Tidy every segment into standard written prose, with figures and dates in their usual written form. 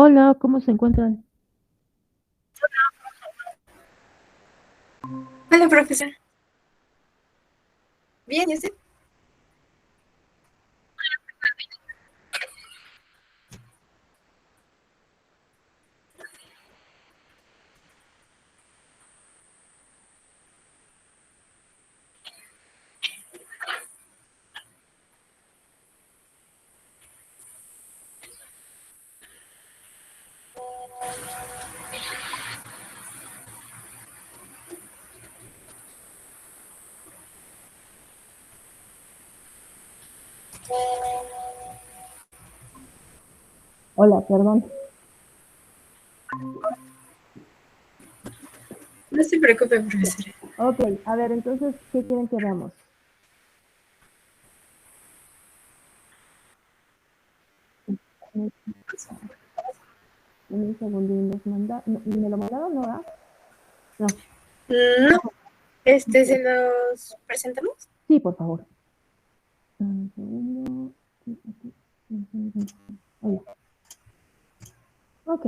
Hola, ¿cómo se encuentran? Hola, profesor. Bien, ¿y usted? Hola, perdón. No se preocupe, profesor. Ok, a ver, entonces, ¿qué quieren que veamos? En un segundo, ¿me lo mandaron, no? No. No, ¿se los presentamos? Sí, por favor. Un segundo. Hola. Ok.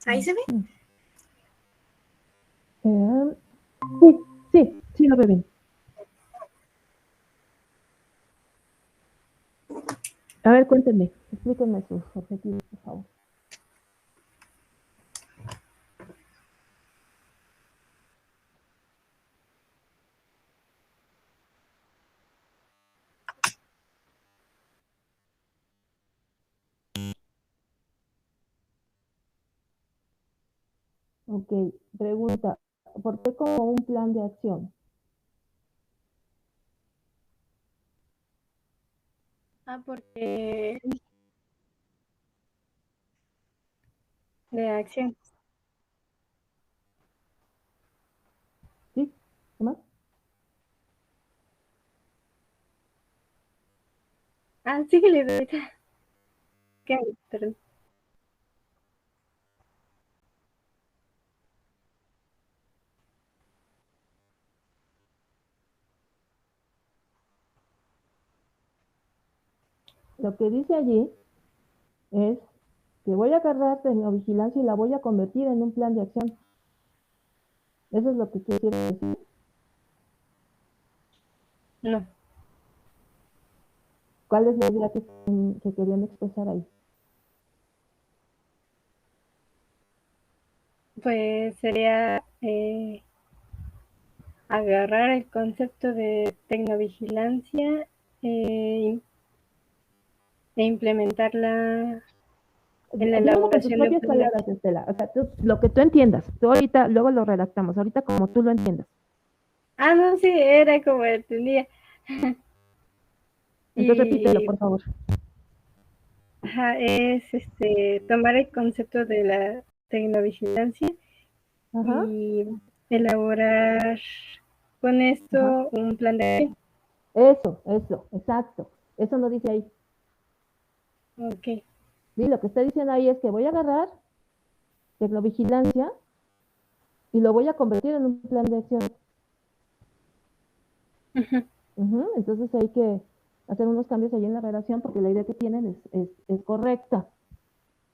Ahí se ve. Sí, lo veo bien. A ver, cuéntenme, explíquenme sus objetivos, por favor. Ok, pregunta, ¿por qué como un plan de acción? Porque de acción. ¿Sí? ¿Qué más? Síguele ahorita. Perdón. Lo que dice allí es que voy a agarrar tecnovigilancia y la voy a convertir en un plan de acción. Eso es lo que quiero decir. No, ¿Cuál es la idea que querían expresar ahí? pues sería agarrar el concepto de tecnovigilancia eh, e implementarla en la Dímelo con tus elaboración de un propias plan de palabras, acción. Estela. O sea, lo que tú entiendas. Tú ahorita, luego lo redactamos. Ahorita como tú lo entiendas. No, sí, era como entendía. Entonces repítelo, Y por favor. es tomar el concepto de la tecnovigilancia Ajá, y elaborar con ajá. esto un plan de acción. Eso, exacto. Eso no dice ahí. Ok. Sí, lo que está diciendo ahí es que voy a agarrar tecnovigilancia y lo voy a convertir en un plan de acción. Ujú. Entonces hay que hacer unos cambios ahí en la redacción porque la idea que tienen es correcta.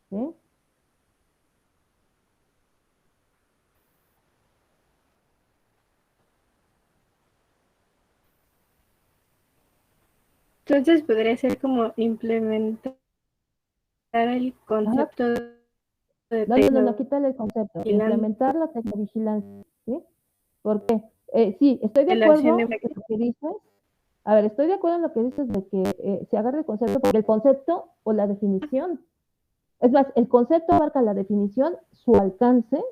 ¿Sí? Entonces podría ser como implementar el Ajá. concepto de No, quítale el concepto. tecnovigilancia, Implementar la tecnovigilancia. ¿Sí? ¿Por qué? Sí, estoy de la acción de acuerdo en lo que dices. A ver, estoy de acuerdo en lo que dices de que se agarre el concepto, porque el concepto o la definición, es más, el concepto abarca la definición, su alcance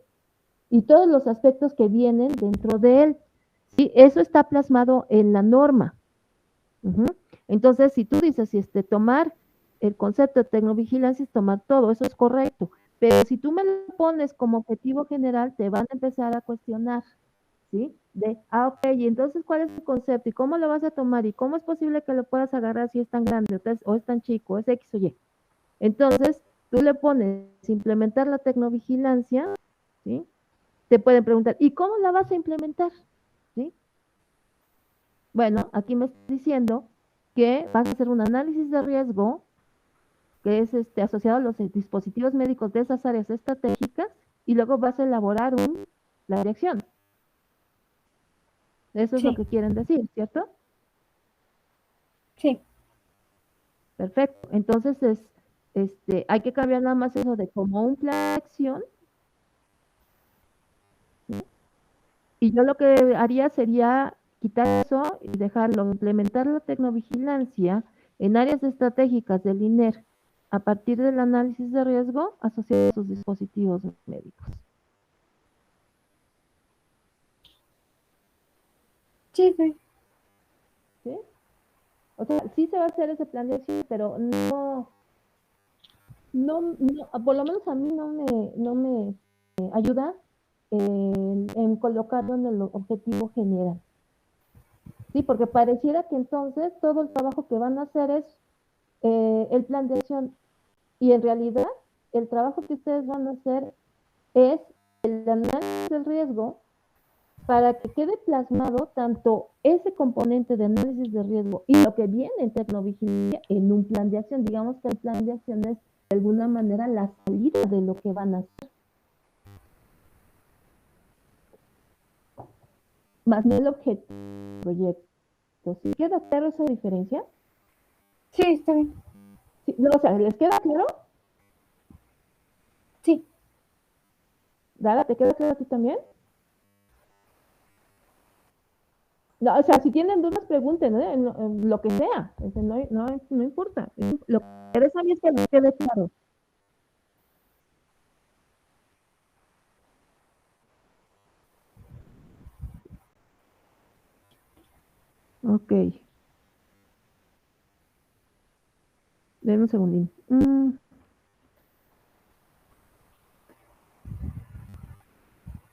y todos los aspectos que vienen dentro de él. ¿Sí? Eso está plasmado en la norma. Ujú. Entonces, si tú dices, si tomar el concepto de tecnovigilancia es tomar todo, eso es correcto. Pero si tú me lo pones como objetivo general, te van a empezar a cuestionar. ¿sí? Ok, y entonces, ¿cuál es el concepto? ¿Y cómo lo vas a tomar? ¿Y cómo es posible que lo puedas agarrar si es tan grande o es tan chico, es X o Y? Entonces, tú le pones implementar la tecnovigilancia, ¿sí? Te pueden preguntar, ¿y cómo la vas a implementar? ¿Sí? Bueno, aquí me está diciendo que vas a hacer un análisis de riesgo que es asociado a los dispositivos médicos de esas áreas estratégicas y luego vas a elaborar la dirección. Eso es lo Sí, que quieren decir, ¿cierto? sí, Perfecto. Entonces hay que cambiar nada más eso de como un plan de acción. Y yo lo que haría sería quitar eso y dejarlo, implementar la tecnovigilancia en áreas estratégicas del INER a partir del análisis de riesgo asociado a sus dispositivos médicos. sí, sí. ¿Sí? O sea, sí se va a hacer ese plan de acción, pero por lo menos a mí no me ayuda en colocarlo en el objetivo general. Sí, porque pareciera que entonces todo el trabajo que van a hacer es el plan de acción y en realidad el trabajo que ustedes van a hacer es el análisis del riesgo para que quede plasmado tanto ese componente de análisis de riesgo y lo que viene en tecnovigilancia en un plan de acción. Digamos que el plan de acción es de alguna manera la salida de lo que van a hacer, más no el objeto del proyecto. ¿Sí queda claro esa diferencia? Sí, está bien. Sí, no, o sea, ¿les queda claro? Sí. Dara, ¿te queda claro a ti también? No, o sea, si tienen dudas, pregunten, ¿eh? En lo que sea. No importa. Lo que interesa a mí es que les quede claro. Ok. Denme un segundín.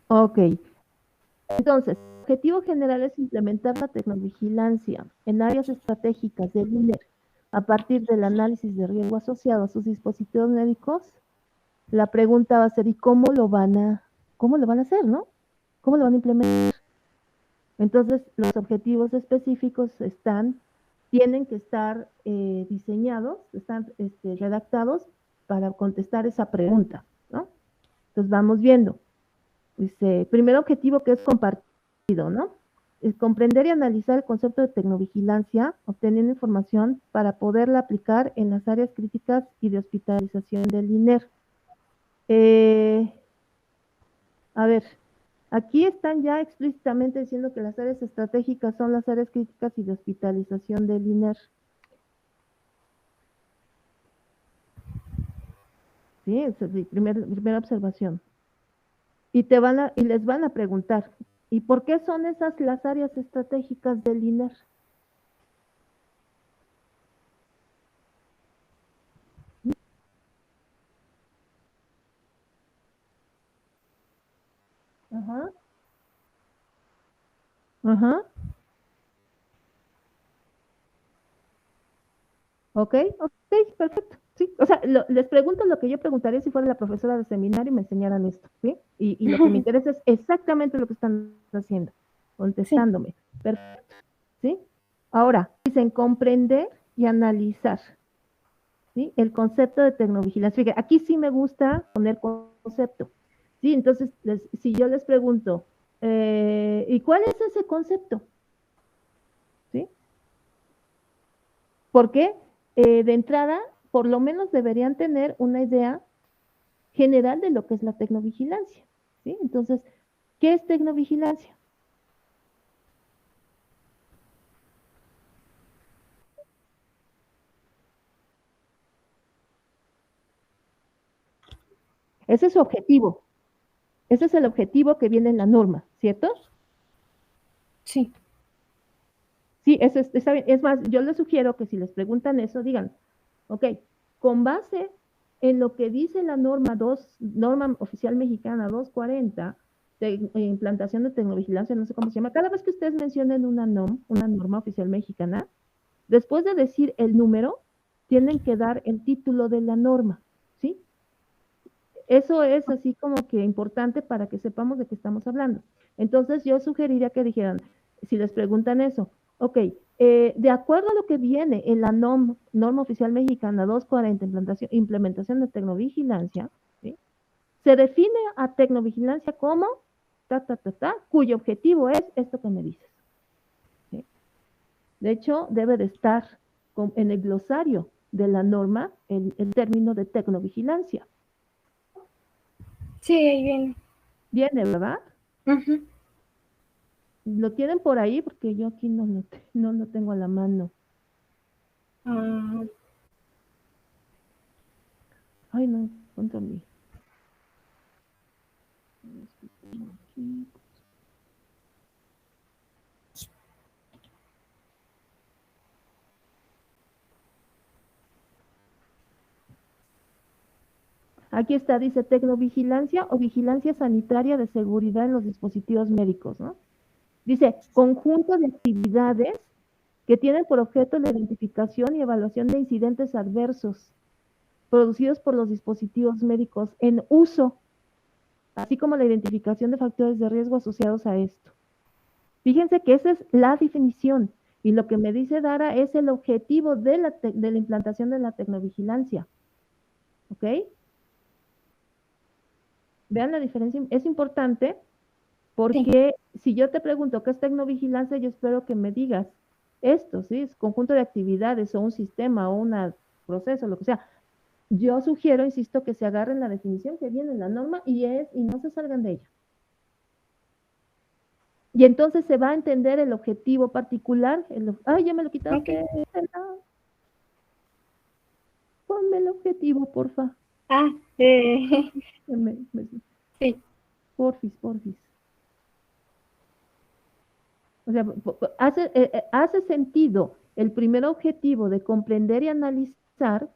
Ok. Entonces, el objetivo general es implementar la tecnovigilancia en áreas estratégicas del INER a partir del análisis de riesgo asociado a sus dispositivos médicos. La pregunta va a ser, ¿y cómo lo van a hacer, no? ¿Cómo lo van a implementar? Entonces, los objetivos específicos tienen que estar diseñados, están redactados para contestar esa pregunta, ¿no? Entonces, vamos viendo. Dice, primer objetivo que es compartido, ¿no? Es comprender y analizar el concepto de tecnovigilancia, obteniendo información para poderla aplicar en las áreas críticas y de hospitalización del INER. A ver, aquí están ya explícitamente diciendo que las áreas estratégicas son las áreas críticas y de hospitalización del INER. Sí, esa es mi primera observación. Y les van a preguntar, ¿y por qué son esas las áreas estratégicas del INER? Ajá, ajá. Ok, ok, perfecto. Sí, o sea, les pregunto lo que yo preguntaría si fuera la profesora de seminario y me enseñaran esto, ¿sí? Y lo que me interesa es exactamente lo que están haciendo, Sí. contestándome. Perfecto, ¿sí? Ahora, dicen comprender y analizar, ¿sí? El concepto de tecnovigilancia. Fíjate, aquí sí me gusta poner concepto, ¿sí? Entonces, si yo les pregunto, ¿y cuál es ese concepto? ¿Sí? Porque de entrada, por lo menos deberían tener una idea general de lo que es la tecnovigilancia, ¿sí? Entonces, ¿qué es tecnovigilancia? Ese es su objetivo, ese es el objetivo que viene en la norma, ¿cierto? Sí. Sí, está bien. Es más, yo les sugiero que si les preguntan eso, digan, ok, con base en lo que dice la norma oficial mexicana 240, implantación de tecnovigilancia, no sé cómo se llama, cada vez que ustedes mencionen una norma oficial mexicana, después de decir el número, tienen que dar el título de la norma, ¿sí? Eso es así como que importante para que sepamos de qué estamos hablando. Entonces yo sugeriría que dijeran, si les preguntan eso, ok, de acuerdo a lo que viene en la norma oficial mexicana 240, implementación de tecnovigilancia, ¿sí? Se define a tecnovigilancia como cuyo objetivo es esto que me dices. ¿Sí? De hecho, debe de estar en el glosario de la norma el término de tecnovigilancia. Sí, ahí viene. Viene, ¿verdad? Uh-huh. Lo tienen por ahí porque yo aquí no lo tengo a la mano. Ay, no, control. Aquí está, dice tecnovigilancia o vigilancia sanitaria de seguridad en los dispositivos médicos, ¿no? Dice, conjunto de actividades que tienen por objeto la identificación y evaluación de incidentes adversos producidos por los dispositivos médicos en uso, así como la identificación de factores de riesgo asociados a esto. Fíjense que esa es la definición y lo que me dice Dara es el objetivo de la implantación de la tecnovigilancia. ¿Ok? Vean la diferencia, es importante porque si yo te pregunto qué es tecnovigilancia, yo espero que me digas esto, ¿sí? Es conjunto de actividades o un sistema o un proceso, lo que sea. Yo sugiero, insisto, que se agarren la definición que viene en la norma y no se salgan de ella. Y entonces se va a entender el objetivo particular. Ay, ya me lo quitaste. Okay. Ponme el objetivo, porfa. Sí. Porfis. O sea, hace sentido el primer objetivo de comprender y analizar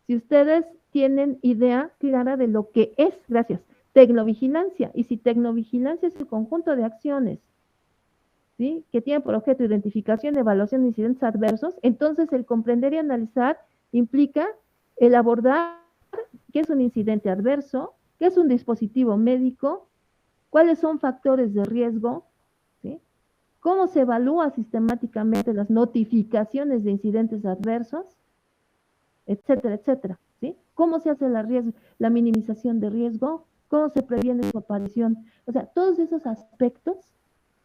si ustedes tienen idea clara de lo que es, tecnovigilancia. Y si tecnovigilancia es el conjunto de acciones, ¿sí?, que tienen por objeto identificación y evaluación de incidentes adversos, entonces el comprender y analizar implica el abordar qué es un incidente adverso, qué es un dispositivo médico, cuáles son factores de riesgo, ¿sí?, cómo se evalúa sistemáticamente las notificaciones de incidentes adversos, etcétera, etcétera, ¿sí? ¿Cómo se hace la minimización de riesgo? ¿Cómo se previene su aparición? O sea, todos esos aspectos,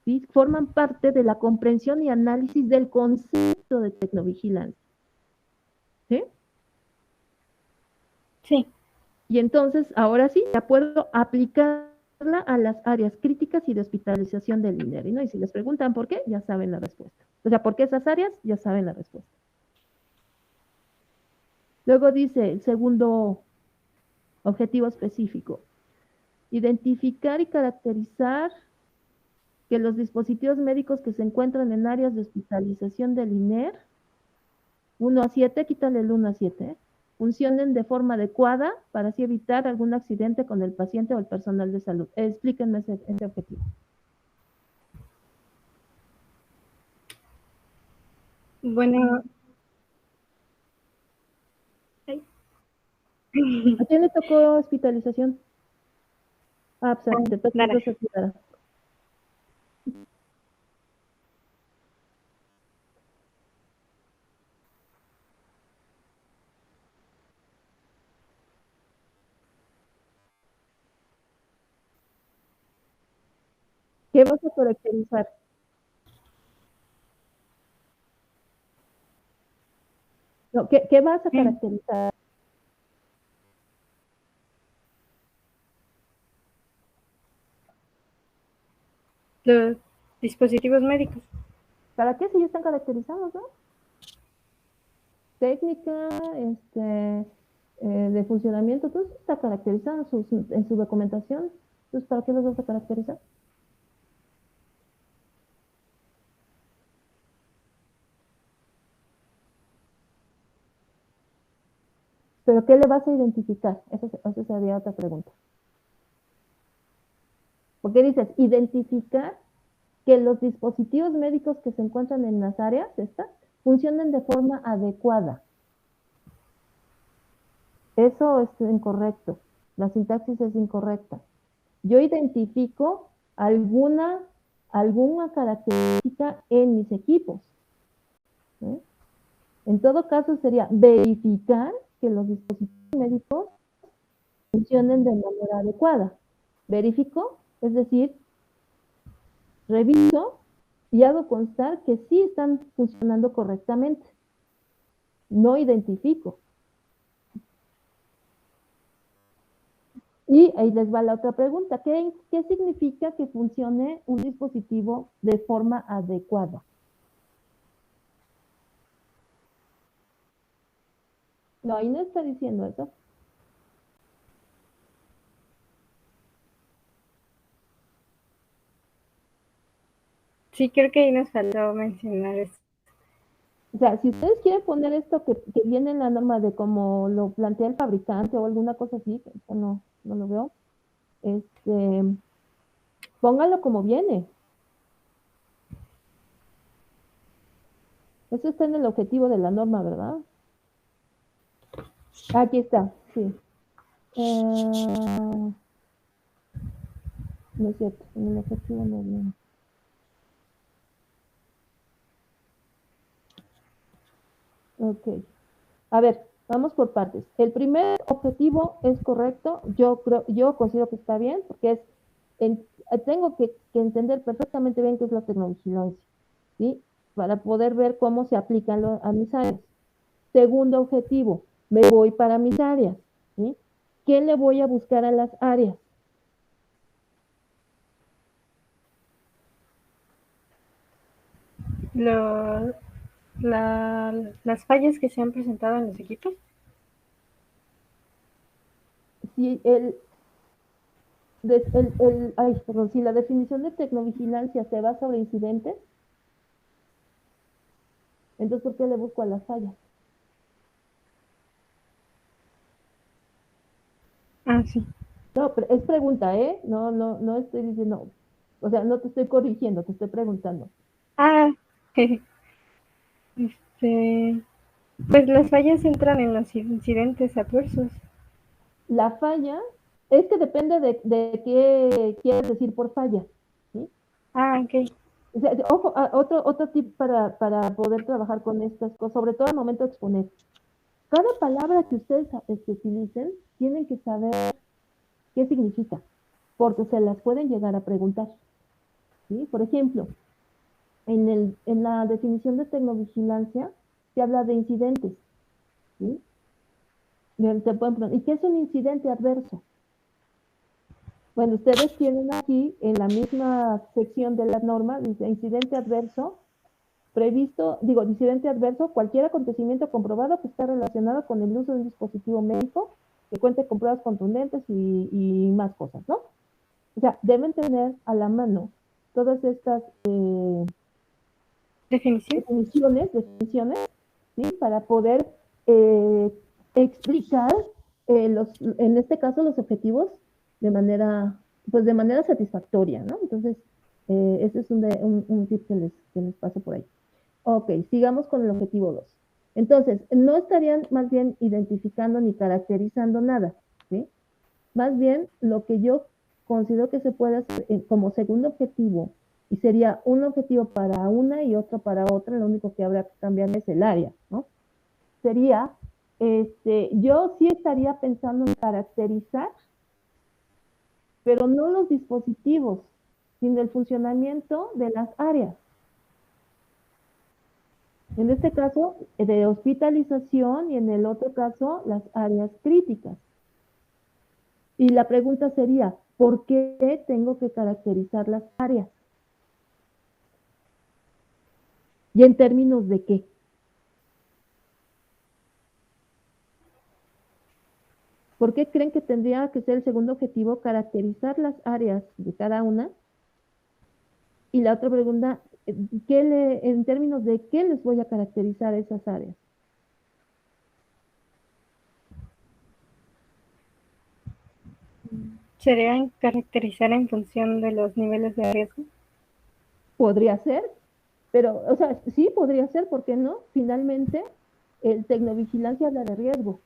¿sí?, forman parte de la comprensión y análisis del concepto de tecnovigilancia. ¿Sí? Sí. Y entonces, ahora sí, ya puedo aplicarla a las áreas críticas y de hospitalización del INERI, ¿no? Y si les preguntan por qué, ya saben la respuesta. O sea, ¿por qué esas áreas? Ya saben la respuesta. Luego dice el segundo objetivo específico: identificar y caracterizar que los dispositivos médicos que se encuentran en áreas de hospitalización del INER, 1 a 7, quítale el 1 a 7, funcionen de forma adecuada para así evitar algún accidente con el paciente o el personal de salud. Explíquenme ese objetivo. Bueno. ¿A quién le tocó hospitalización? Ah, pues a ti te tocó entonces cuidar. ¿Qué vas a caracterizar? No, ¿qué vas a caracterizar? Los dispositivos médicos. ¿Para qué? Si ya están caracterizados, ¿no? Técnica, de funcionamiento, todo eso está caracterizado en su documentación. Entonces, ¿para qué los vas a caracterizar? ¿Pero qué le vas a identificar? Esa sería otra pregunta. Porque dices, identificar que los dispositivos médicos que se encuentran en las áreas estas funcionen de forma adecuada. Eso es incorrecto. La sintaxis es incorrecta. Yo identifico alguna característica en mis equipos. ¿Eh? En todo caso sería verificar que los dispositivos médicos funcionen de manera adecuada. Verifico, es decir, reviso y hago constar que sí están funcionando correctamente. No identifico. Y ahí les va la otra pregunta. ¿Qué significa que funcione un dispositivo de forma adecuada? No, ahí no está diciendo eso. Sí, creo que ahí nos faltó mencionar eso. O sea, si ustedes quieren poner esto que viene en la norma de cómo lo plantea el fabricante o alguna cosa así, que no lo veo, póngalo como viene. Eso está en el objetivo de la norma, ¿verdad? Aquí está, sí. No es cierto, en el objetivo no viene. Ok. A ver, vamos por partes. El primer objetivo es correcto. Yo considero que está bien, porque tengo que entender perfectamente bien qué es la tecnovigilancia, ¿sí? Para poder ver cómo se aplican a mis áreas. Segundo objetivo, me voy para mis áreas, ¿sí? ¿Qué le voy a buscar a las áreas? Las fallas que se han presentado en los equipos. Si si la definición de tecnovigilancia se va sobre incidentes, entonces ¿por qué le busco a las fallas? Ah, sí. No, es pregunta, ¿eh? No estoy diciendo, o sea, no te estoy corrigiendo, te estoy preguntando. Ah, pues las fallas entran en los incidentes adversos. La falla es que depende de qué quieres decir por falla, ¿sí? Ah, ok. O sea, ojo, otro tip para poder trabajar con estas cosas, sobre todo al momento de exponer. Cada palabra que ustedes utilicen, tienen que saber qué significa, porque se las pueden llegar a preguntar, ¿sí? Por ejemplo, en la definición de tecnovigilancia se habla de incidentes, ¿sí? ¿Y qué es un incidente adverso? Bueno, ustedes tienen aquí en la misma sección de la norma, dice incidente adverso, incidente adverso, cualquier acontecimiento comprobado que está relacionado con el uso de un dispositivo médico que cuente con pruebas contundentes y más cosas, ¿no? O sea, deben tener a la mano todas estas definiciones, ¿sí? Para poder explicar en este caso, los objetivos de manera satisfactoria, ¿no? Entonces, ese es un tip que les paso por ahí. Ok, sigamos con el objetivo 2. Entonces, no estarían más bien identificando ni caracterizando nada, ¿sí? Más bien, lo que yo considero que se puede hacer como segundo objetivo, y sería un objetivo para una y otro para otra, lo único que habrá que cambiar es el área, ¿no? Sería, yo sí estaría pensando en caracterizar, pero no los dispositivos, sino el funcionamiento de las áreas. En este caso, de hospitalización, y en el otro caso, las áreas críticas. Y la pregunta sería, ¿por qué tengo que caracterizar las áreas? ¿Y en términos de qué? ¿Por qué creen que tendría que ser el segundo objetivo caracterizar las áreas de cada una? Y la otra pregunta, en términos de qué les voy a caracterizar esas áreas? ¿Serían caracterizar en función de los niveles de riesgo? Podría ser, pero, o sea, sí podría ser, ¿por qué no? Finalmente, el tecnovigilancia habla de riesgo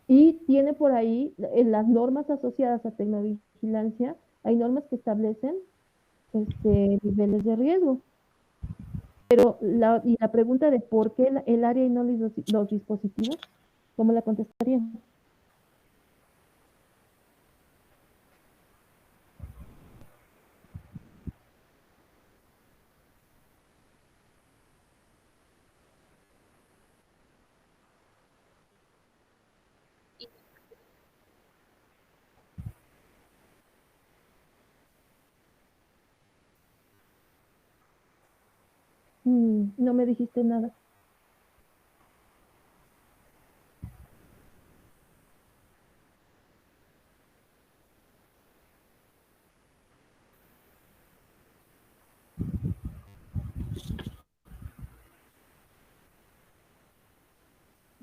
y tiene por ahí en las normas asociadas a tecnovigilancia, hay normas que establecen niveles de riesgo. Pero y la pregunta de por qué el área y no los dispositivos, ¿cómo la contestarían? No me dijiste nada.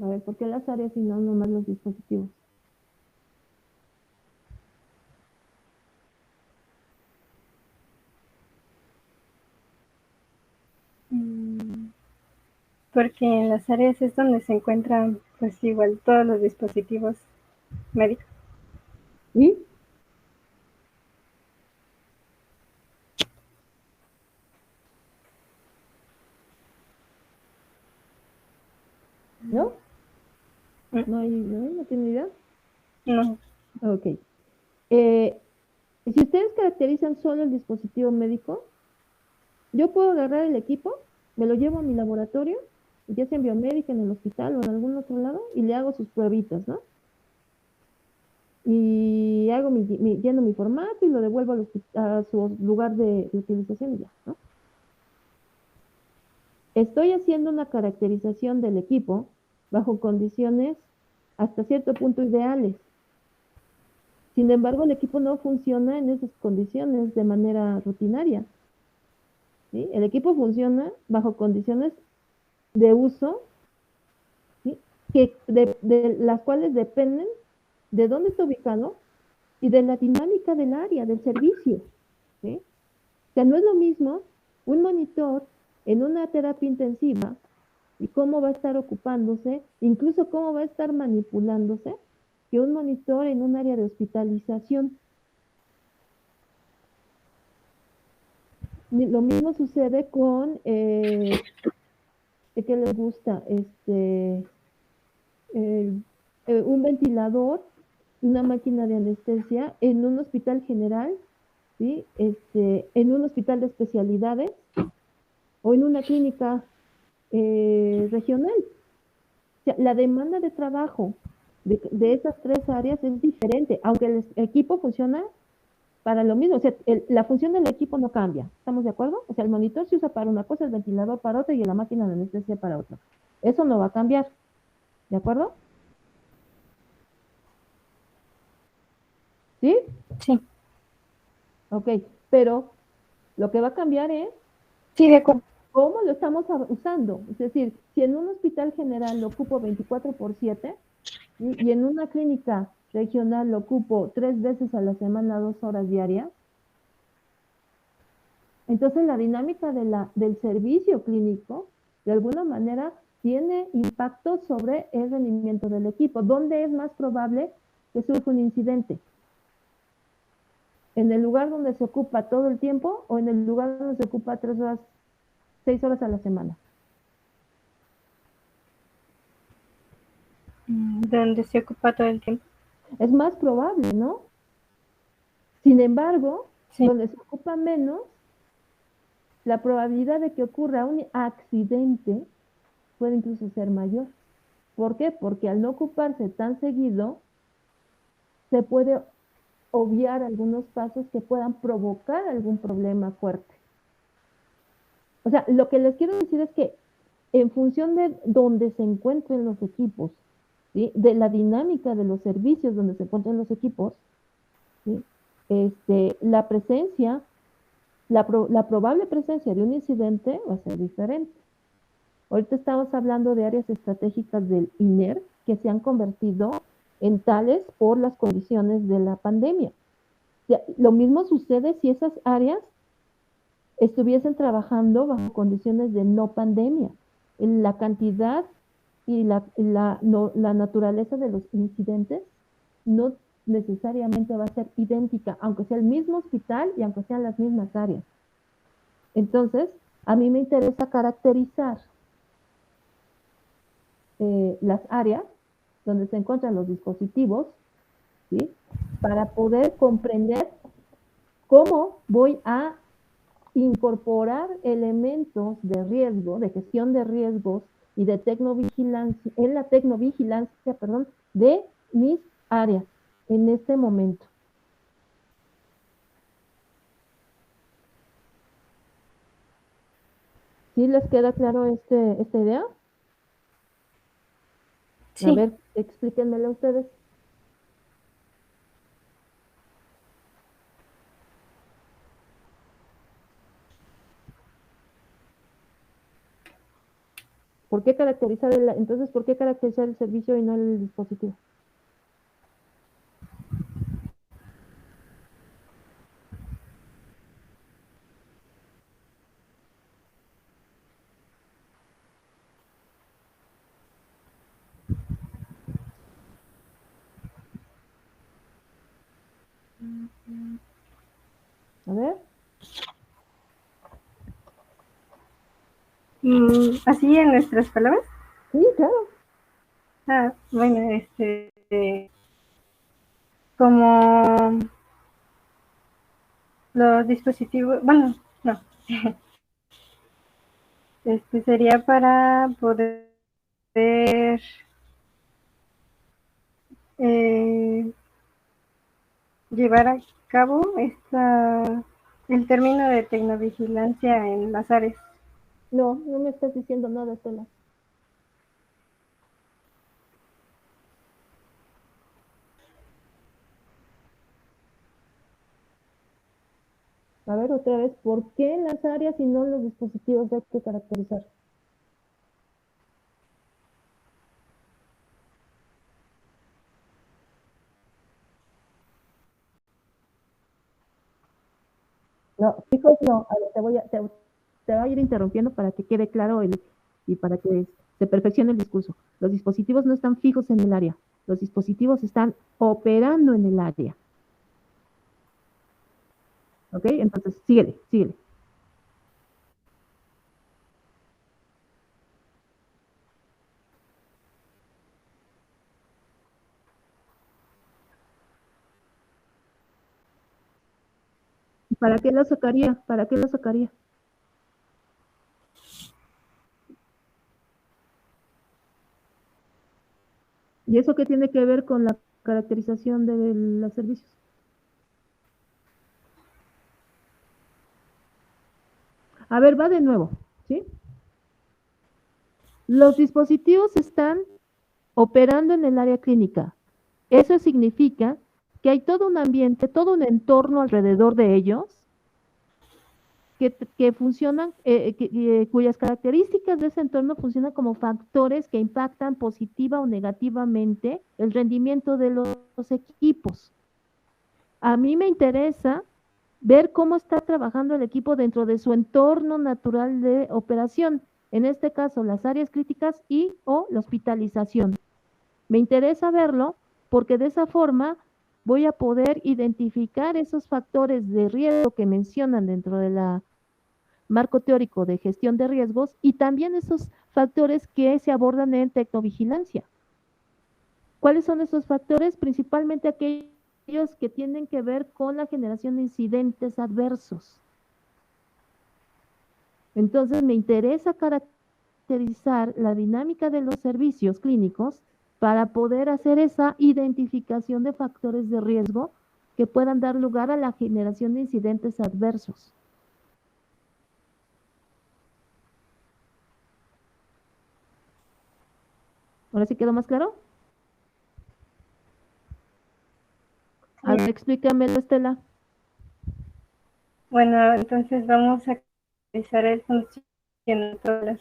A ver, ¿por qué las áreas y no nomás los dispositivos? Porque en las áreas es donde se encuentran, pues igual, todos los dispositivos médicos. ¿Y? ¿No? ¿No tiene idea? No. Ok. Si ustedes caracterizan solo el dispositivo médico, yo puedo agarrar el equipo, me lo llevo a mi laboratorio, ya sea en biomédica, en el hospital o en algún otro lado, y le hago sus pruebitas, ¿no? Y hago lleno mi formato y lo devuelvo a su lugar de utilización y ya, ¿no? Estoy haciendo una caracterización del equipo bajo condiciones hasta cierto punto ideales. Sin embargo, el equipo no funciona en esas condiciones de manera rutinaria, ¿sí? El equipo funciona bajo condiciones de uso, ¿sí? De las cuales dependen de dónde está ubicado y de la dinámica del área, del servicio, ¿sí? O sea, no es lo mismo un monitor en una terapia intensiva y cómo va a estar ocupándose, incluso cómo va a estar manipulándose, que un monitor en un área de hospitalización. Lo mismo sucede con, ¿qué les gusta? Un ventilador, una máquina de anestesia en un hospital general, ¿sí? En un hospital de especialidades o en una clínica regional. O sea, la demanda de trabajo de esas tres áreas es diferente, aunque el equipo funciona para lo mismo. O sea, la función del equipo no cambia. ¿Estamos de acuerdo? O sea, el monitor se usa para una cosa, el ventilador para otra y la máquina de anestesia para otra. Eso no va a cambiar. ¿De acuerdo? ¿Sí? Sí. Ok, pero lo que va a cambiar es Sí, de acuerdo. cómo lo estamos usando. Es decir, si en un hospital general lo ocupo 24/7 y en una clínica regional lo ocupo 3 veces a la semana, 2 horas diarias, entonces la dinámica del servicio clínico, de alguna manera, tiene impacto sobre el rendimiento del equipo. ¿Dónde es más probable que surja un incidente? ¿En el lugar donde se ocupa todo el tiempo o en el lugar donde se ocupa 3 horas, 6 horas a la semana? Donde se ocupa todo el tiempo. Es más probable, ¿no? Sin embargo, Sí. donde se ocupa menos, la probabilidad de que ocurra un accidente puede incluso ser mayor. ¿Por qué? Porque al no ocuparse tan seguido, se puede obviar algunos pasos que puedan provocar algún problema fuerte. O sea, lo que les quiero decir es que en función de donde se encuentren los equipos, ¿sí? De la dinámica de los servicios donde se encuentran los equipos, ¿sí? La presencia, la probable presencia de un incidente va a ser diferente. Ahorita estamos hablando de áreas estratégicas del INER que se han convertido en tales por las condiciones de la pandemia. Lo mismo sucede si esas áreas estuviesen trabajando bajo condiciones de no pandemia. La cantidad y la naturaleza de los incidentes no necesariamente va a ser idéntica, aunque sea el mismo hospital y aunque sean las mismas áreas. Entonces, a mí me interesa caracterizar las áreas donde se encuentran los dispositivos, ¿sí? Para poder comprender cómo voy a incorporar elementos de riesgo, de gestión de riesgos y de tecnovigilancia, en la tecnovigilancia, perdón, de mis áreas en este momento. ¿Sí les queda claro esta idea? Sí. A ver, explíquenmelo ustedes. ¿Por qué caracterizar entonces, ¿por qué caracterizar el servicio y no el dispositivo? A ver. Así en nuestras palabras. Sí, claro. Bueno, como los dispositivos, bueno, no, sería para poder llevar a cabo el término de tecnovigilancia en las áreas. No, no me estás diciendo nada, Estela. A ver, otra vez, ¿por qué en las áreas y no en los dispositivos hay que caracterizar? No, chicos, no. A ver, te voy a ir interrumpiendo para que quede claro y para que se perfeccione el discurso. Los dispositivos no están fijos en el área. Los dispositivos están operando en el área. ¿Ok? Entonces, síguele. ¿Para qué lo sacaría? ¿Y eso qué tiene que ver con la caracterización de los servicios? A ver, va de nuevo, ¿sí? Los dispositivos están operando en el área clínica. Eso significa que hay todo un ambiente, todo un entorno alrededor de ellos que funcionan, cuyas características de ese entorno funcionan como factores que impactan positiva o negativamente el rendimiento de los equipos. A mí me interesa ver cómo está trabajando el equipo dentro de su entorno natural de operación, en este caso las áreas críticas y o la hospitalización. Me interesa verlo porque de esa forma voy a poder identificar esos factores de riesgo que mencionan dentro de la marco teórico de gestión de riesgos y también esos factores que se abordan en tecnovigilancia. ¿Cuáles son esos factores? Principalmente aquellos que tienen que ver con la generación de incidentes adversos. Entonces, me interesa caracterizar la dinámica de los servicios clínicos para poder hacer esa identificación de factores de riesgo que puedan dar lugar a la generación de incidentes adversos. ¿Ahora sí quedó más claro? A ver, explícamelo, Estela. Bueno, entonces vamos a realizar el funcionamiento de las...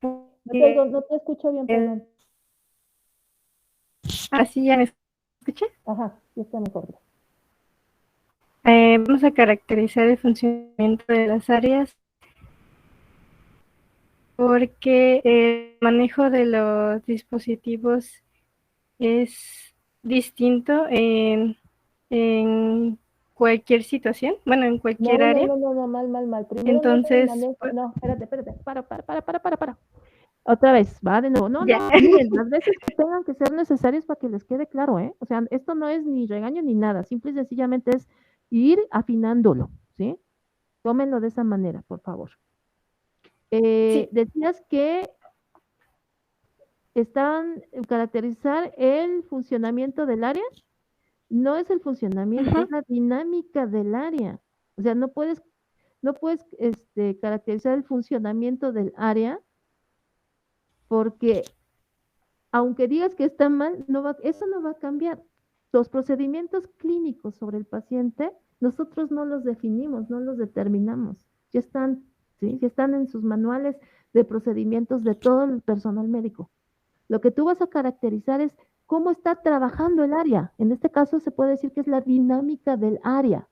No te escucho bien, perdón. Así ya me escucha? Ajá, ya está mejor. Vamos a caracterizar el funcionamiento de las áreas porque el manejo de los dispositivos es distinto en cualquier situación, bueno, en cualquier área. No, mal. Primero no es el Entonces, manejo. No, espérate. Para. Otra vez, va de nuevo. No, ya. miren, las veces que tengan que ser necesarias para que les quede claro, ¿eh? O sea, esto no es ni regaño ni nada, simple y sencillamente es ir afinándolo, ¿sí? Tómenlo de esa manera, por favor. Sí. Decías que estaban caracterizar el funcionamiento del área. No es el funcionamiento, es la dinámica del área. O sea, no puedes caracterizar el funcionamiento del área porque aunque digas que está mal, eso no va a cambiar. Los procedimientos clínicos sobre el paciente, nosotros no los definimos, no los determinamos. Ya están, ¿sí? Ya están en sus manuales de procedimientos de todo el personal médico. Lo que tú vas a caracterizar es cómo está trabajando el área. En este caso se puede decir que es la dinámica del área.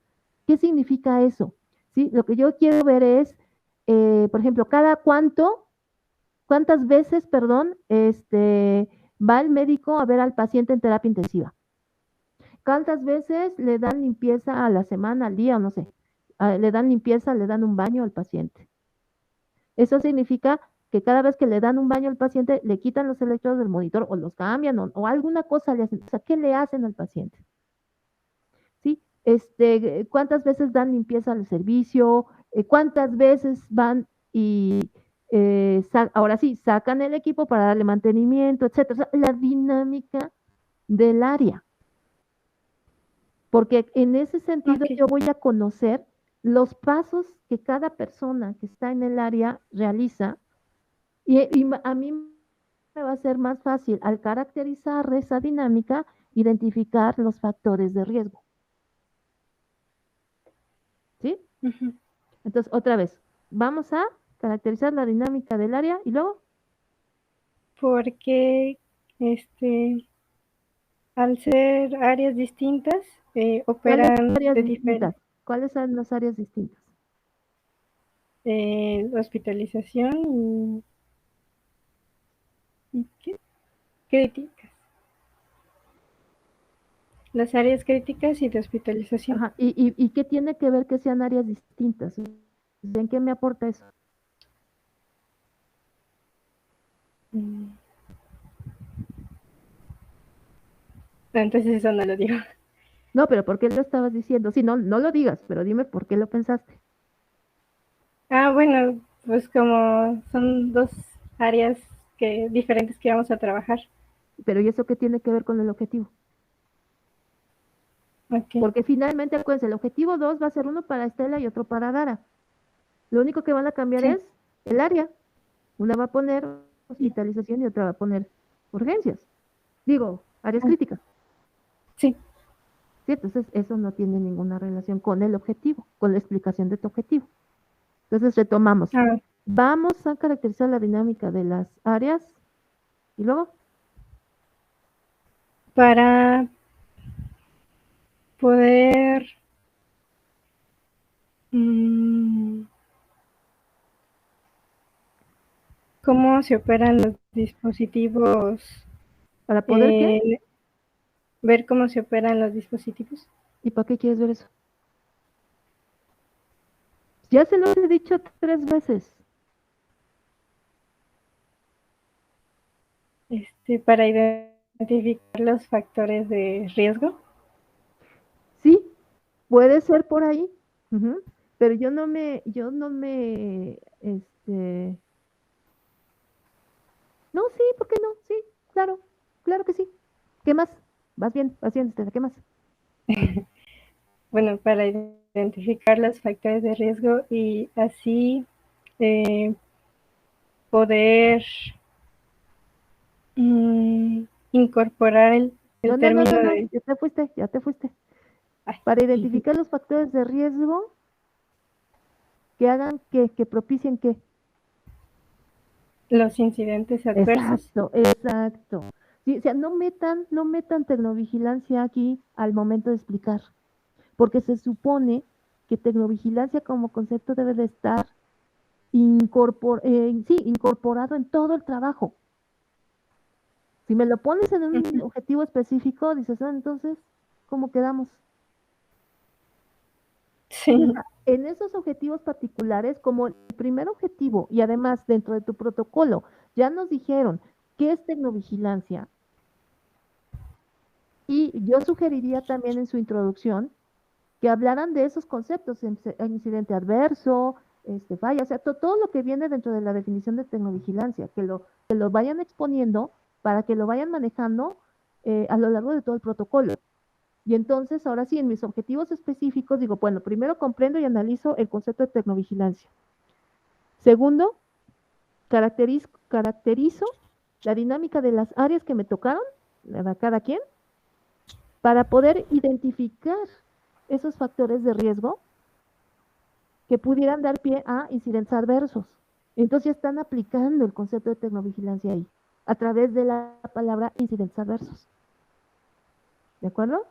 ¿Qué significa eso? ¿Sí? Lo que yo quiero ver es, por ejemplo, cuántas veces, perdón, va el médico a ver al paciente en terapia intensiva. ¿Cuántas veces le dan limpieza a la semana, al día, o no sé? Le dan limpieza, le dan un baño al paciente. Eso significa que cada vez que le dan un baño al paciente, le quitan los electrodos del monitor o los cambian o alguna cosa le hacen. O sea, ¿qué le hacen al paciente? ¿Sí? ¿Cuántas veces dan limpieza al servicio? ¿Cuántas veces van y ahora sí, sacan el equipo para darle mantenimiento, etcétera? O sea, la dinámica del área. Porque en ese sentido Okay. yo voy a conocer los pasos que cada persona que está en el área realiza y a mí me va a ser más fácil al caracterizar esa dinámica, identificar los factores de riesgo. ¿Sí? Uh-huh. Entonces, otra vez, vamos a caracterizar la dinámica del área y luego. Porque al ser áreas distintas, ¿Cuáles operan áreas de distintas? diferente. ¿Cuáles son las áreas distintas? Hospitalización y ¿qué? Críticas. Las áreas críticas y de hospitalización. Ajá. ¿Y qué tiene que ver que sean áreas distintas? ¿En qué me aporta eso? Entonces eso no lo digo. No, pero ¿por qué lo estabas diciendo? Sí, no, no lo digas, pero dime por qué lo pensaste. Bueno, pues como son dos áreas diferentes que vamos a trabajar. Pero ¿y eso qué tiene que ver con el objetivo? Okay. Porque finalmente, acuérdense, el objetivo 2 va a ser uno para Estela y otro para Dara. Lo único que van a cambiar Sí. es el área. Una va a poner hospitalización y otra va a poner urgencias. Digo, áreas críticas. Sí. ¿Sí? Entonces, eso no tiene ninguna relación con el objetivo, con la explicación de tu objetivo. Entonces, retomamos. Vamos a caracterizar la dinámica de las áreas y luego. Para poder cómo se operan los dispositivos. ¿Para poder qué? Ver cómo se operan los dispositivos. ¿Y para qué quieres ver eso? Ya se los he dicho 3 veces. Para identificar los factores de riesgo. Sí, puede ser por ahí, pero yo no me, no, sí, ¿por qué no? Sí, claro que sí. ¿Qué más? Vas bien, Estela, ¿qué más? Bueno, para identificar los factores de riesgo y así poder incorporar el No, término de... ya te fuiste. Ay, Para identificar los factores de riesgo que hagan que propicien qué. los incidentes adversos. Exacto. ¿sí? O sea, no metan tecnovigilancia aquí al momento de explicar, porque se supone que tecnovigilancia como concepto debe de estar sí, incorporado en todo el trabajo. Si me lo pones en un objetivo específico, dices, entonces, ¿cómo quedamos? Sí. En esos objetivos particulares, como el primer objetivo, y además dentro de tu protocolo, ya nos dijeron qué es tecnovigilancia, y yo sugeriría también en su introducción que hablaran de esos conceptos, incidente adverso, falla, o sea, todo lo que viene dentro de la definición de tecnovigilancia, que lo vayan exponiendo para que lo vayan manejando a lo largo de todo el protocolo. Y entonces, ahora sí, en mis objetivos específicos, digo, bueno, primero comprendo y analizo el concepto de tecnovigilancia. Segundo, caracterizo la dinámica de las áreas que me tocaron, a cada quien, para poder identificar esos factores de riesgo que pudieran dar pie a incidentes adversos. Entonces ya están aplicando el concepto de tecnovigilancia ahí, a través de la palabra incidentes adversos. ¿De acuerdo?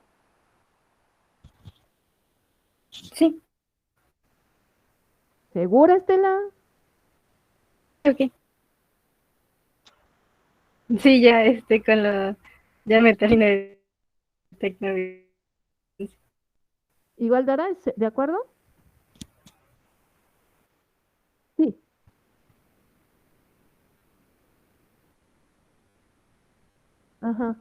Sí. ¿Segura, Estela? Ok. Sí, ya con lo, ya me terminé de tecnología. Igual, Dara, ¿de acuerdo? Sí. Ajá.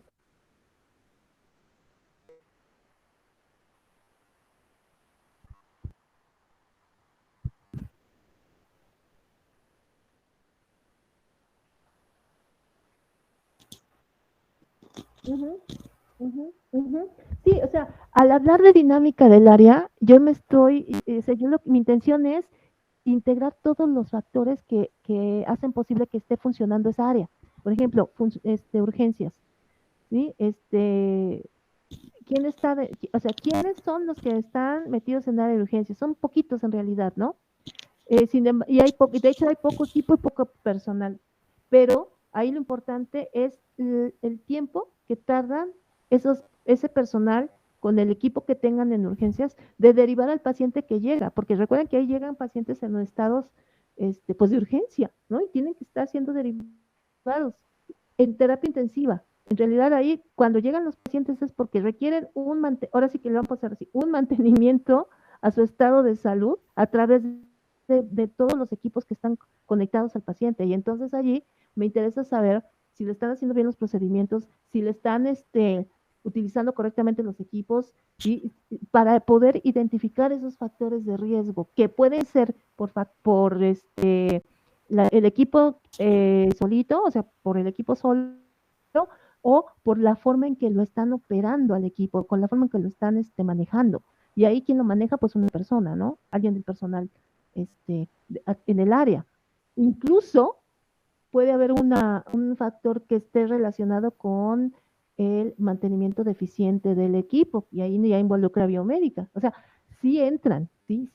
Ujú, ujú, ujú. Sí, o sea, al hablar de dinámica del área, yo o sea, mi intención es integrar todos los factores que hacen posible que esté funcionando esa área. Por ejemplo, urgencias, ¿sí? ¿Quién está o sea, quiénes son los que están metidos en área de urgencias? Son poquitos en realidad, ¿no? De hecho hay poco equipo y poco personal, pero ahí lo importante es el tiempo que tardan ese personal con el equipo que tengan en urgencias de derivar al paciente que llega, porque recuerden que ahí llegan pacientes en estados pues de urgencia, ¿no? Y tienen que estar siendo derivados en terapia intensiva. En realidad ahí cuando llegan los pacientes es porque requieren ahora sí que lo vamos a hacer así, un mantenimiento a su estado de salud a través de todos los equipos que están conectados al paciente. Y entonces allí me interesa saber si le están haciendo bien los procedimientos, si le están utilizando correctamente los equipos, y para poder identificar esos factores de riesgo que pueden ser por el equipo solito, o sea, por el equipo solo, o por la forma en que lo están operando al equipo, con la forma en que lo están manejando. Y ahí quien lo maneja, pues una persona, ¿no? Alguien del personal en el área. Incluso puede haber un factor que esté relacionado con el mantenimiento deficiente del equipo, y ahí ya involucra biomédica. O sea, sí entran. Y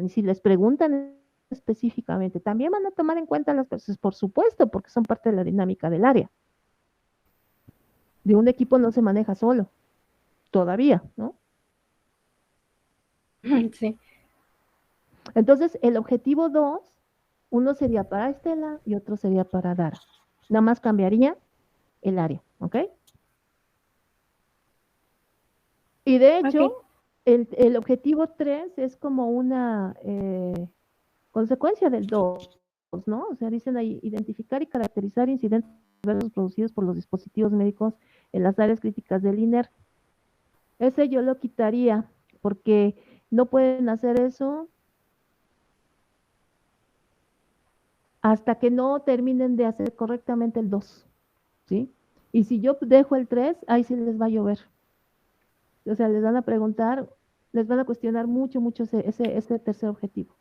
si les preguntan específicamente, también van a tomar en cuenta las personas, por supuesto, porque son parte de la dinámica del área. De un equipo no se maneja solo, todavía, ¿no? Sí. Entonces, el objetivo 2, uno sería para Estela y otro sería para Dara. Nada más cambiaría el área, ¿ok? Y de hecho, Okay. el objetivo 3 es como una consecuencia del 2, ¿no? O sea, dicen ahí, identificar y caracterizar incidentes producidos por los dispositivos médicos en las áreas críticas del INER. Ese yo lo quitaría, porque no pueden hacer eso hasta que no terminen de hacer correctamente el 2, ¿sí? Y si yo dejo el 3, ahí sí les va a llover. O sea, les van a preguntar, les van a cuestionar mucho ese tercer objetivo,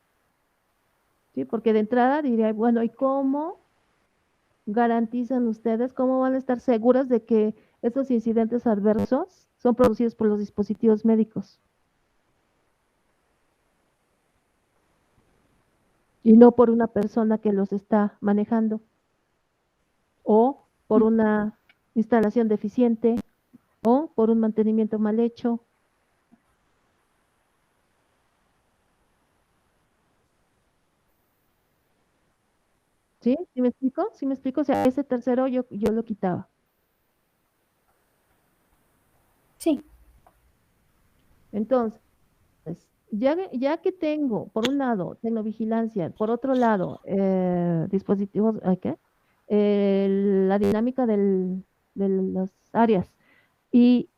¿sí? Porque de entrada diría, bueno, ¿y cómo garantizan ustedes, cómo van a estar seguras de que esos incidentes adversos son producidos por los dispositivos médicos y no por una persona que los está manejando o por una instalación deficiente o por un mantenimiento mal hecho. ¿Sí? ¿Sí me explico? ¿Sí me explico? O sea, ese tercero yo lo quitaba. Sí. Entonces, ya que tengo, por un lado, tecnovigilancia, por otro lado, dispositivos, ¿qué? La dinámica de las áreas y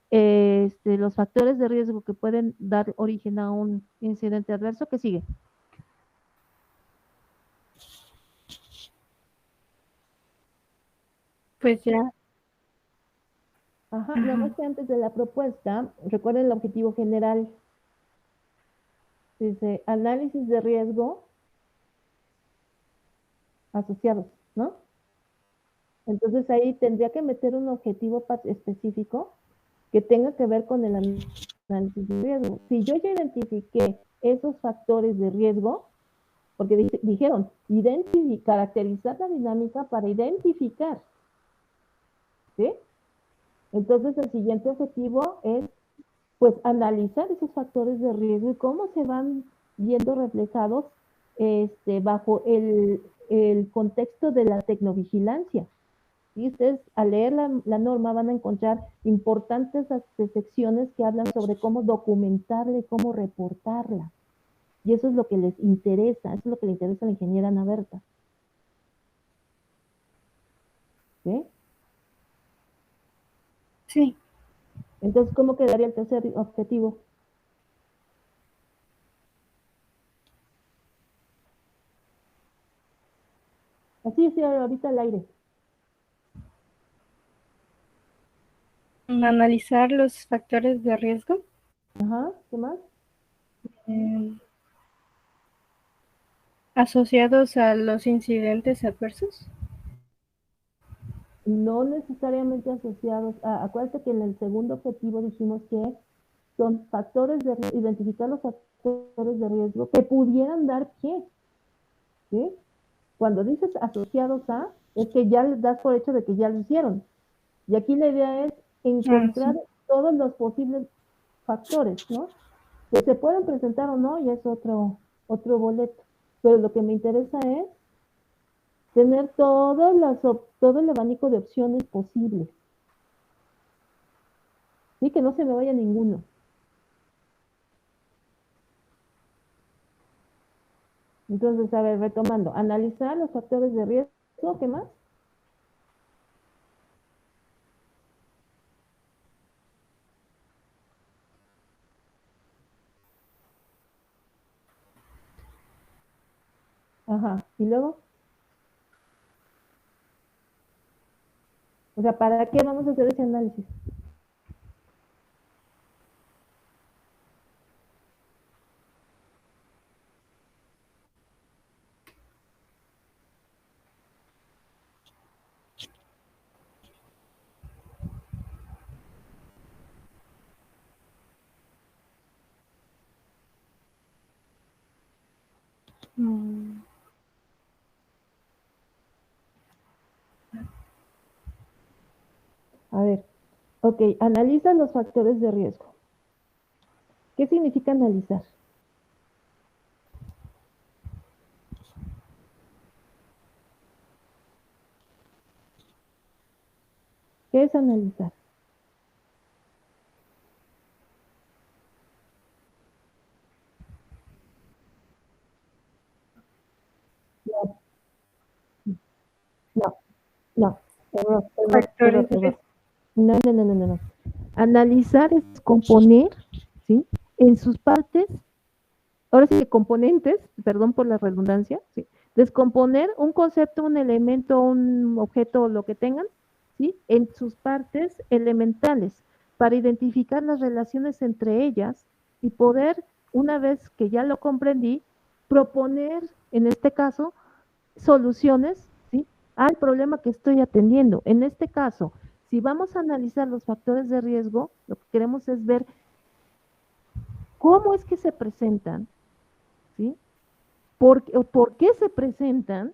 los factores de riesgo que pueden dar origen a un incidente adverso, ¿qué sigue? Pues ya. Ajá, nada más Ajá. que antes de la propuesta, recuerden el objetivo general. Dice análisis de riesgo asociados, ¿no? Entonces ahí tendría que meter un objetivo específico que tenga que ver con el análisis de riesgo. Si yo ya identifiqué esos factores de riesgo, porque dijeron, caracterizar la dinámica para identificar, ¿sí? Entonces el siguiente objetivo es, pues, analizar esos factores de riesgo y cómo se van viendo reflejados bajo el contexto de la tecnovigilancia. Y ustedes al leer la norma van a encontrar importantes secciones que hablan sobre cómo documentarla y cómo reportarla. Y eso es lo que les interesa, eso es lo que le interesa a la ingeniera Ana Berta. ¿Sí? Sí. Entonces, ¿cómo quedaría el tercer objetivo? Así, sí, ahorita al aire. Analizar los factores de riesgo. Ajá, ¿qué más? eh, asociados a los incidentes adversos. No necesariamente asociados a, acuérdate que en el segundo objetivo dijimos que son factores de identificar los factores de riesgo que pudieran dar pie, ¿sí? Cuando dices asociados a, es que ya les das por hecho de que ya lo hicieron. Y aquí la idea es encontrar Sí. todos los posibles factores, ¿no? Que se pueden presentar o no, ya es otro boleto. Pero lo que me interesa es tener todo el abanico de opciones posibles. Sí, que no se me vaya ninguno. Entonces, a ver, retomando, analizar los factores de riesgo, ¿qué más? Ajá, y luego, o sea, ¿para qué vamos a hacer ese análisis? A ver, ok, analiza los factores de riesgo. ¿Qué significa analizar? ¿Qué es analizar? No, no, no, error, error, error, Factores de error. riesgo. No, no, no, no, no. Analizar es componer, ¿sí? En sus partes, ahora sí que componentes, perdón por la redundancia, ¿sí? Descomponer un concepto, un elemento, un objeto, lo que tengan, ¿sí? En sus partes elementales, para identificar las relaciones entre ellas y poder, una vez que ya lo comprendí, proponer, en este caso, soluciones, ¿sí? Al problema que estoy atendiendo. En este caso, si vamos a analizar los factores de riesgo, lo que queremos es ver cómo es que se presentan, ¿sí? ¿Por qué se presentan?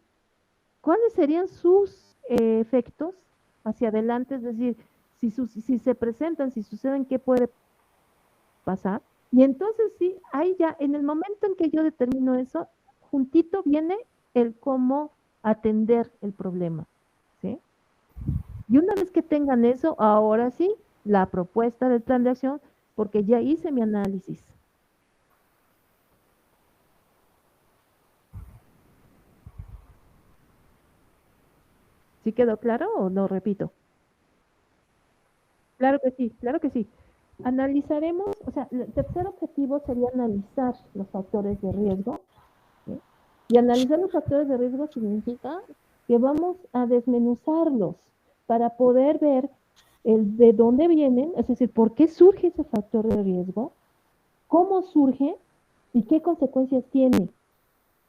¿Cuáles serían sus efectos hacia adelante, es decir, si se presentan, si suceden, ¿qué puede pasar? Y entonces sí, ahí ya, en el momento en que yo determino eso, juntito viene el cómo atender el problema, ¿sí? Y una vez que tengan eso, ahora sí, la propuesta del plan de acción, porque ya hice mi análisis. ¿Sí quedó claro o lo repito? Claro que sí, claro que sí. Analizaremos, o sea, el tercer objetivo sería analizar los factores de riesgo, ¿sí? Y analizar los factores de riesgo significa que vamos a desmenuzarlos para poder ver de dónde vienen, es decir, por qué surge ese factor de riesgo, cómo surge y qué consecuencias tiene.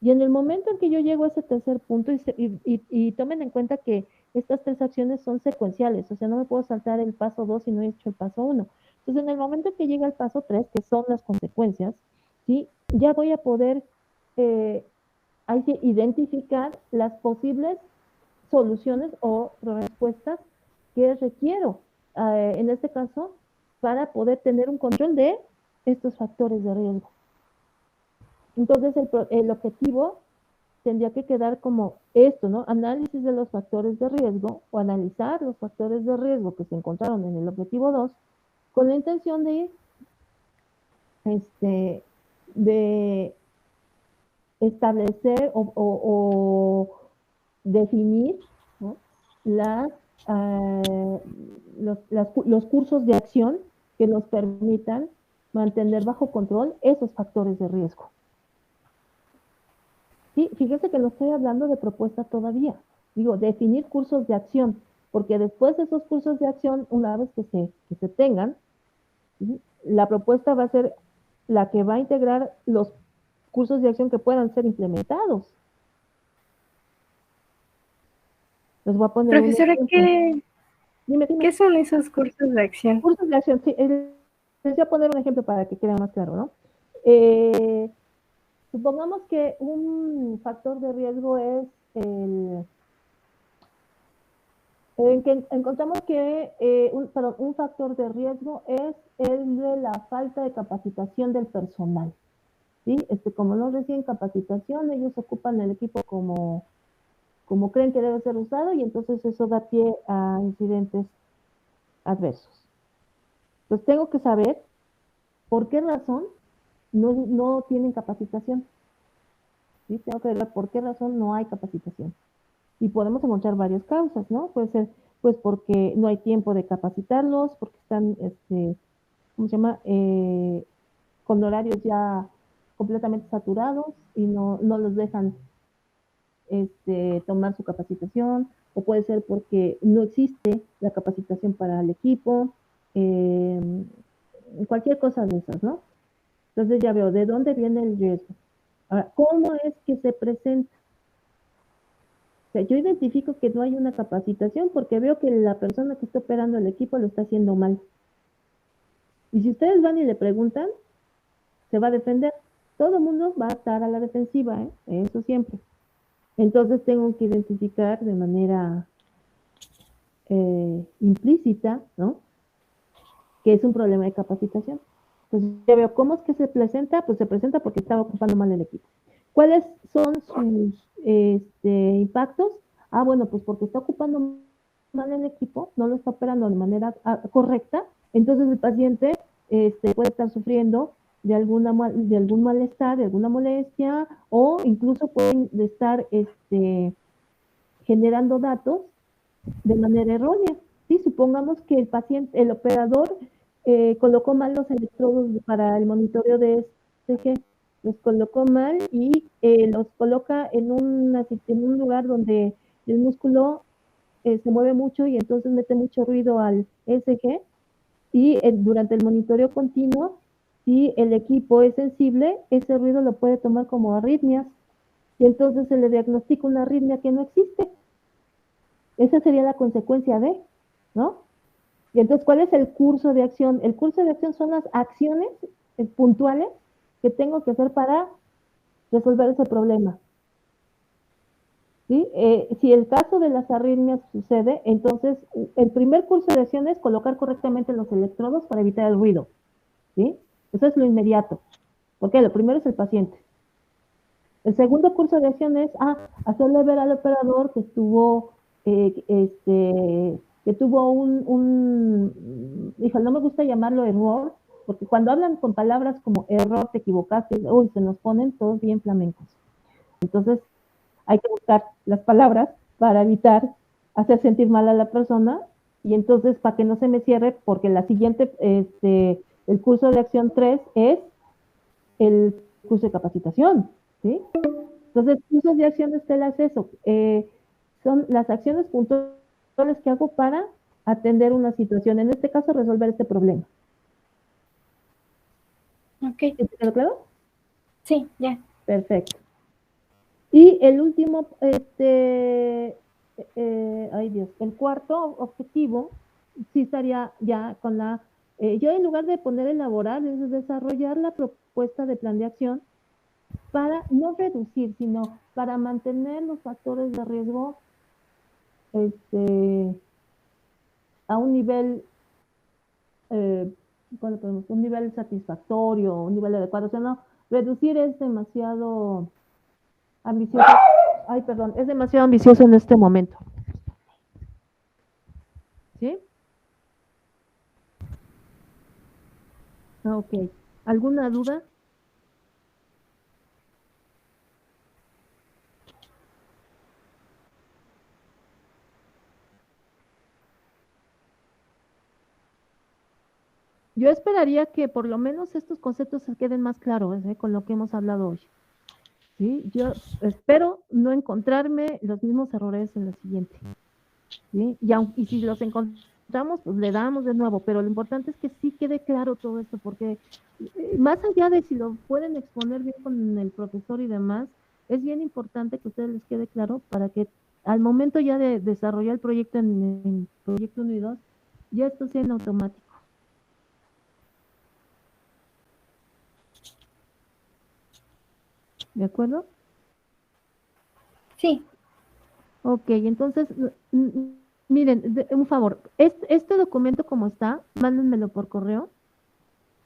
Y en el momento en que yo llego a ese tercer punto, y tomen en cuenta que estas tres acciones son secuenciales, o sea, no me puedo saltar el paso 2 si no he hecho el paso 1. Entonces, en el momento que llega el paso 3, que son las consecuencias, ¿sí? Ya voy a poder hay que identificar las posibles soluciones o respuestas que requiero, en este caso, para poder tener un control de estos factores de riesgo. Entonces, el objetivo tendría que quedar como esto, ¿no? Análisis de los factores de riesgo o analizar los factores de riesgo que se encontraron en el objetivo 2 con la intención de establecer o definir, ¿no? las, los cursos de acción que nos permitan mantener bajo control esos factores de riesgo. Sí, fíjese que no estoy hablando de propuesta todavía. Digo, definir cursos de acción, porque después de esos cursos de acción, una vez que se tengan, ¿sí? La propuesta va a ser la que va a integrar los cursos de acción que puedan ser implementados. Les voy a poner Profesora, un ejemplo. Dime. ¿Qué son esos cursos de acción? Cursos de acción, sí, les voy a poner un ejemplo para que quede más claro, ¿no? Supongamos que un factor de riesgo es encontramos que un factor de riesgo es el de la falta de capacitación del personal, ¿sí? Como no reciben capacitación, ellos ocupan el equipo como creen que debe ser usado y entonces eso da pie a incidentes adversos. Entonces tengo que saber por qué razón no tienen capacitación, ¿sí? Tengo que ver por qué razón no hay capacitación. Y podemos encontrar varias causas, ¿no? Puede ser, pues, porque no hay tiempo de capacitarlos, porque están, ¿cómo se llama? Con horarios ya completamente saturados y no los dejan tomar su capacitación, o puede ser porque no existe la capacitación para el equipo, cualquier cosa de esas, ¿no? Entonces ya veo de dónde viene el riesgo. Ahora, ¿cómo es que se presenta? O sea, yo identifico que no hay una capacitación porque veo que la persona que está operando el equipo lo está haciendo mal. Y si ustedes van y le preguntan, se va a defender. Todo el mundo va a estar a la defensiva, ¿eh? Eso siempre. Entonces tengo que identificar de manera implícita, ¿no? Que es un problema de capacitación. Entonces ya veo cómo es que se presenta, pues se presenta porque estaba ocupando mal el equipo. ¿Cuáles son sus impactos? Ah, bueno, pues porque está ocupando mal el equipo, no lo está operando de manera correcta, entonces el paciente puede estar sufriendo de algún malestar, de alguna molestia, o incluso pueden estar generando datos de manera errónea. ¿Sí? Supongamos que el operador colocó mal los electrodos para el monitoreo de ECG, los colocó mal y los coloca en un lugar donde el músculo se mueve mucho y entonces mete mucho ruido al ECG, y durante el monitoreo continuo, si el equipo es sensible, ese ruido lo puede tomar como arritmias y entonces se le diagnostica una arritmia que no existe. Esa sería la consecuencia de, ¿no? Y entonces, ¿cuál es el curso de acción? El curso de acción son las acciones puntuales que tengo que hacer para resolver ese problema. ¿sí? Si el caso de las arritmias sucede, entonces el primer curso de acción es colocar correctamente los electrodos para evitar el ruido, ¿sí? Eso es lo inmediato, porque lo primero es el paciente. El segundo curso de acción es hacerle ver al operador que estuvo, que tuvo híjole, no me gusta llamarlo error, porque cuando hablan con palabras como error, te equivocaste, uy, se nos ponen todos bien flamencos. Entonces, hay que buscar las palabras para evitar hacer sentir mal a la persona y entonces para que no se me cierre, porque la siguiente, el curso de acción 3 es el curso de capacitación, ¿sí? Entonces, cursos de acción Estela es eso, son las acciones puntuales que hago para atender una situación, en este caso resolver este problema. Ok. ¿Te quedó claro? Sí, ya. Perfecto. Y el último, ay Dios, el cuarto objetivo, sí estaría ya con yo en lugar de poner elaborar, es desarrollar la propuesta de plan de acción para no reducir, sino para mantener los factores de riesgo a un nivel, un nivel satisfactorio, un nivel adecuado. O sea, no, reducir es demasiado ambicioso. Ay, perdón, es demasiado ambicioso en este momento. ¿Sí? Ok. ¿Alguna duda? Yo esperaría que por lo menos estos conceptos se queden más claros con lo que hemos hablado hoy. ¿Sí? Yo espero no encontrarme los mismos errores en la siguiente. ¿Sí? Y si los encontramos, pues le damos de nuevo, pero lo importante es que sí quede claro todo esto, porque más allá de si lo pueden exponer bien con el profesor y demás, es bien importante que a ustedes les quede claro para que al momento ya de desarrollar el proyecto en proyecto 1 y 2, ya esto sea en automático. ¿De acuerdo? Sí. Ok, entonces, miren, un favor, este documento como está, mándenmelo por correo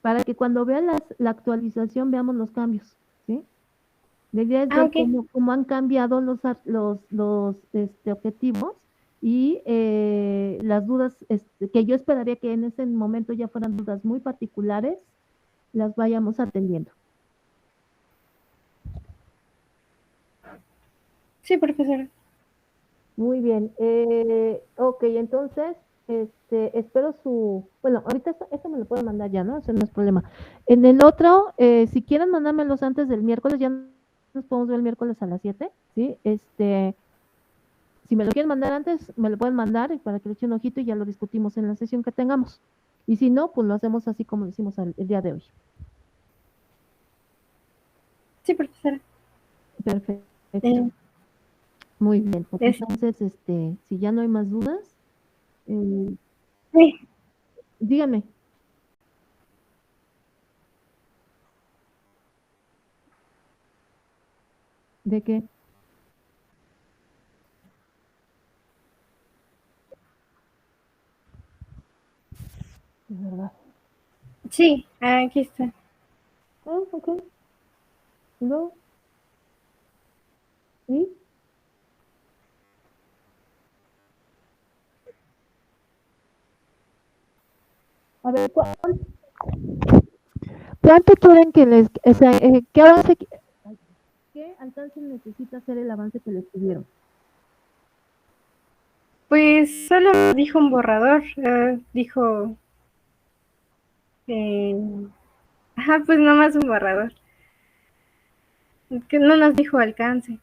para que cuando vean la actualización veamos los cambios, ¿sí? La idea es ver Ok. cómo han cambiado los objetivos y las dudas que yo esperaría que en ese momento ya fueran dudas muy particulares, las vayamos atendiendo. Sí, profesora. Muy bien. Ok, entonces, espero bueno, ahorita esto me lo pueden mandar ya, ¿no? Ese no es problema. En el otro, si quieren mandármelos antes del miércoles, ya nos podemos ver el miércoles a las 7, ¿sí? Si me lo quieren mandar antes, me lo pueden mandar para que le eche un ojito y ya lo discutimos en la sesión que tengamos. Y si no, pues lo hacemos así como lo hicimos el día de hoy. Sí, profesora. Perfecto. Eh, Muy bien. Pues es- entonces, si ya no hay más dudas, sí. díganme. ¿De qué? De verdad. Sí, aquí está. Ok. ¿No? ¿Sí? A ver, ¿cuánto quieren que o sea, qué alcance necesita hacer el avance que les pidieron? Pues solo dijo un borrador. Dijo. Pues nomás un borrador. Que no nos dijo alcance.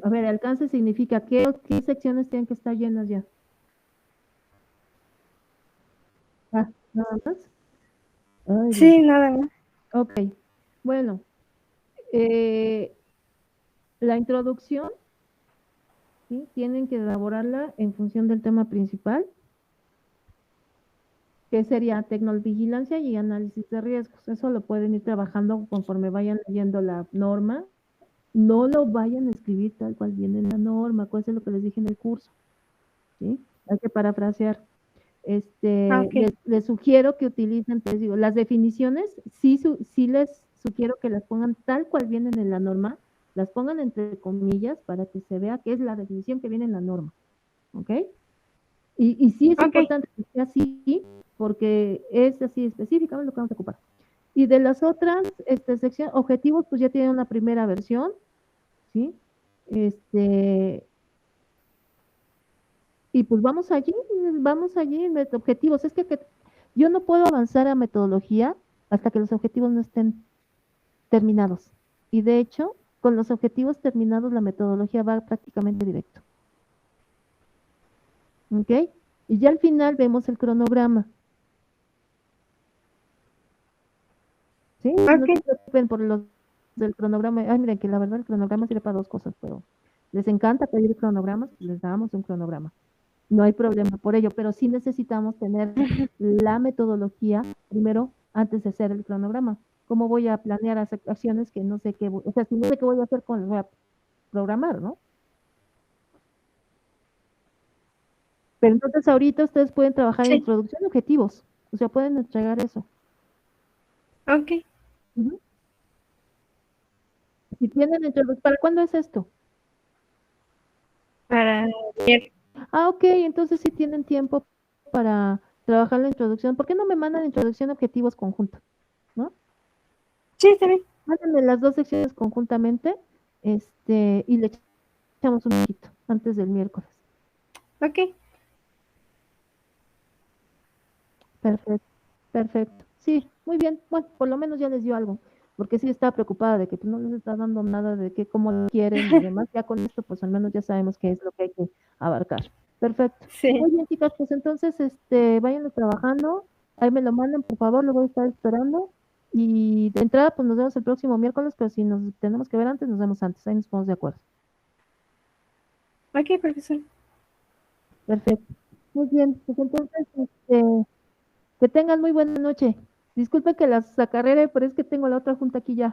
A ver, alcance significa qué secciones tienen que estar llenas ya. Nada más. Ay, Dios. Sí, nada más. Ok. Bueno, la introducción, ¿sí? Tienen que elaborarla en función del tema principal, que sería tecnovigilancia y análisis de riesgos. Eso lo pueden ir trabajando conforme vayan leyendo la norma no lo vayan a escribir tal cual viene en la norma, cuál es lo que les dije en el curso, ¿sí? Hay que parafrasear. Ok. Les sugiero que utilicen, les digo, las definiciones, sí les sugiero que las pongan tal cual vienen en la norma, las pongan entre comillas para que se vea que es la definición que viene en la norma, ¿ok? Y sí es Ok. importante que sea así, porque es así específicamente lo que vamos a ocupar. Y de las otras sección, objetivos, pues ya tienen una primera versión, ¿sí? Y pues vamos allí, objetivos. Es que yo no puedo avanzar a metodología hasta que los objetivos no estén terminados. Y de hecho, con los objetivos terminados, la metodología va prácticamente directo. ¿Ok? Y ya al final vemos el cronograma. ¿Sí? No Ok. se preocupen por los del cronograma. Ay, miren, que la verdad el cronograma sirve para dos cosas, pero les encanta pedir cronogramas, pues les damos un cronograma. No hay problema por ello, pero sí necesitamos tener la metodología primero antes de hacer el cronograma. ¿Cómo voy a planear acciones que no sé qué, o sea, si no sé qué voy a hacer, ¿cómo las voy a programar, no? Pero entonces ahorita ustedes pueden trabajar en Sí. introducción de objetivos, o sea, pueden entregar eso. Ok. Uh-huh. Si tienen introducción, ¿para cuándo es esto? Para ver. Ok, entonces sí tienen tiempo para trabajar la introducción. ¿Por qué no me mandan introducción de objetivos conjuntos? ¿No? Sí, está bien. Mándenme las dos secciones conjuntamente, y le echamos un poquito antes del miércoles. Ok. Perfecto, perfecto. Sí, muy bien. Bueno, por lo menos ya les dio algo, porque sí estaba preocupada de que pues, no les está dando nada de que cómo lo quieren y demás. Ya con esto, pues al menos ya sabemos qué es lo que hay que abarcar. Perfecto. Sí. Muy bien, chicas, pues entonces, váyanlo trabajando. Ahí me lo mandan, por favor, lo voy a estar esperando. Y de entrada, pues nos vemos el próximo miércoles, pero si nos tenemos que ver antes, nos vemos antes. Ahí nos ponemos de acuerdo. Ok, profesor. Perfecto. Muy bien, pues entonces, que tengan muy buena noche. Disculpen que las acarrere, pero es que tengo la otra junta aquí ya.